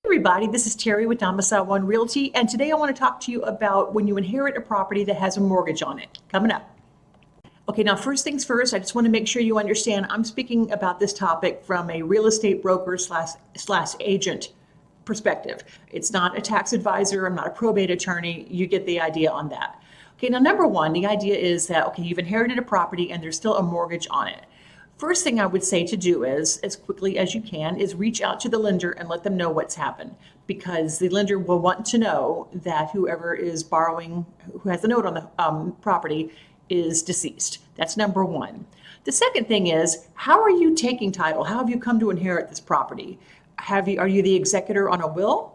Everybody, this is Terry with Domicile One Realty, and today I want to talk to you about when you inherit a property that has a mortgage on it. Coming up. Okay, now first things first, I just want to make sure you understand I'm speaking about this topic from a real estate broker slash agent perspective. It's not a tax advisor, I'm not a probate attorney. You get the idea on that. Okay, now number one, the idea is that, okay, you've inherited a property and there's still a mortgage on it. First thing I would say to do is, as quickly as you can, is reach out to the lender and let them know what's happened, because the lender will want to know that whoever is borrowing, who has the note on the property, is deceased. That's number one. The second thing is, how are you taking title? How have you come to inherit this property? Are you the executor on a will?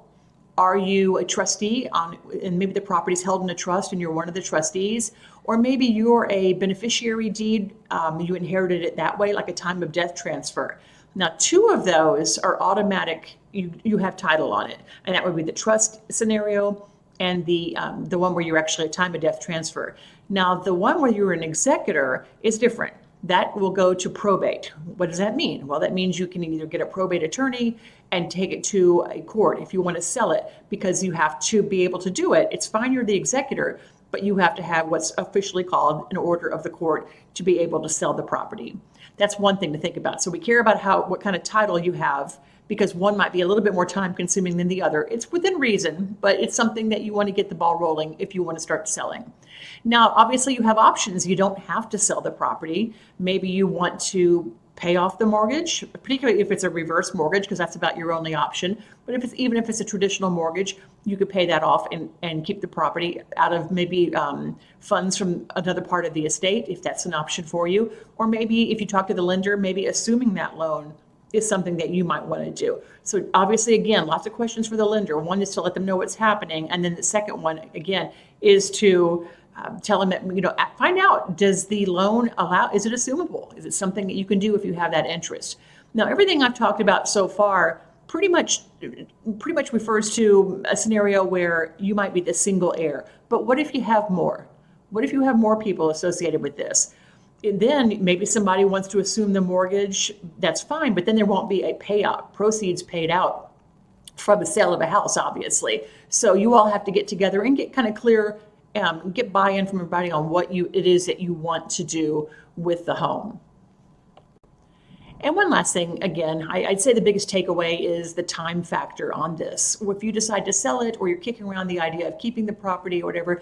Are you a trustee and maybe the property's held in a trust and you're one of the trustees? Or maybe you're a beneficiary deed, you inherited it that way, like a time of death transfer. Now, two of those are automatic, you have title on it. And that would be the trust scenario and the one where you're actually a time of death transfer. Now, the one where you're an executor is different. That will go to probate. What does that mean? Well, that means you can either get a probate attorney and take it to a court if you want to sell it, because you have to be able to do it. It's fine, you're the executor, but you have to have what's officially called an order of the court to be able to sell the property. That's one thing to think about. So we care about what kind of title you have, because one might be a little bit more time consuming than the other. It's within reason, but it's something that you want to get the ball rolling if you want to start selling. Now, obviously you have options. You don't have to sell the property. Maybe you want to pay off the mortgage, particularly if it's a reverse mortgage, because that's about your only option. But even if it's a traditional mortgage, you could pay that off and keep the property out of maybe funds from another part of the estate, if that's an option for you. Or maybe if you talk to the lender, maybe assuming that loan is something that you might want to do. So obviously, again, lots of questions for the lender. One is to let them know what's happening. And then the second one, again, is to tell them that, find out, does the loan is it assumable? Is it something that you can do if you have that interest? Now, everything I've talked about so far pretty much refers to a scenario where you might be the single heir. But what if you have more? What if you have more people associated with this? And then maybe somebody wants to assume the mortgage, that's fine, but then there won't be a payout, proceeds paid out from the sale of a house, obviously. So you all have to get together and get kind of clear, get buy-in from everybody on what it is that you want to do with the home. And one last thing, again, I'd say the biggest takeaway is the time factor on this. If you decide to sell it, or you're kicking around the idea of keeping the property or whatever,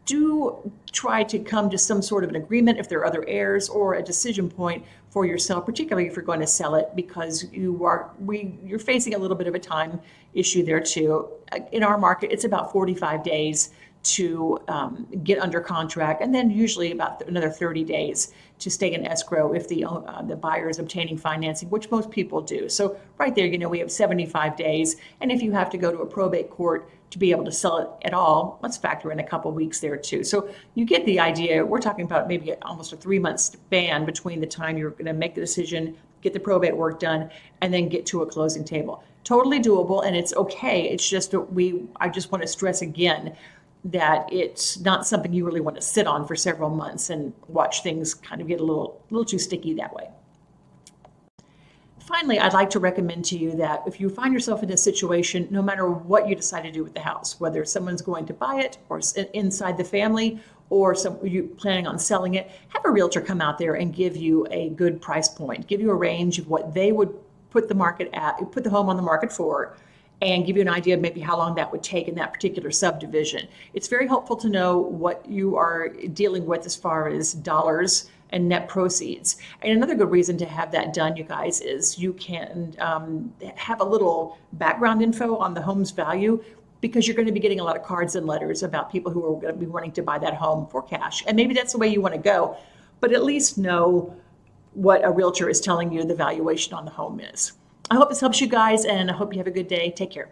do try to come to some sort of an agreement if there are other heirs, or a decision point for yourself, particularly if you're going to sell it, because you're facing a little bit of a time issue there too. In our market, it's about 45 days to get under contract, and then usually about another 30 days to stay in escrow if the buyer is obtaining financing, which most people do. So right there, we have 75 days. And if you have to go to a probate court to be able to sell it at all, let's factor in a couple weeks there too. So you get the idea. We're talking about maybe almost a 3-month span between the time you're going to make the decision, get the probate work done, and then get to a closing table. Totally doable, and it's okay. It's just I just want to stress again that it's not something you really want to sit on for several months and watch things kind of get a little too sticky that way. Finally, I'd like to recommend to you that if you find yourself in a situation, no matter what you decide to do with the house, whether someone's going to buy it or inside the family, or you planning on selling it, have a realtor come out there and give you a good price point, give you a range of what they would put the home on the market for, and give you an idea of maybe how long that would take in that particular subdivision. It's very helpful to know what you are dealing with as far as dollars and net proceeds. And another good reason to have that done, you guys, is you can have a little background info on the home's value, because you're going to be getting a lot of cards and letters about people who are going to be wanting to buy that home for cash. And maybe that's the way you want to go, but at least know what a realtor is telling you the valuation on the home is. I hope this helps you guys, and I hope you have a good day. Take care.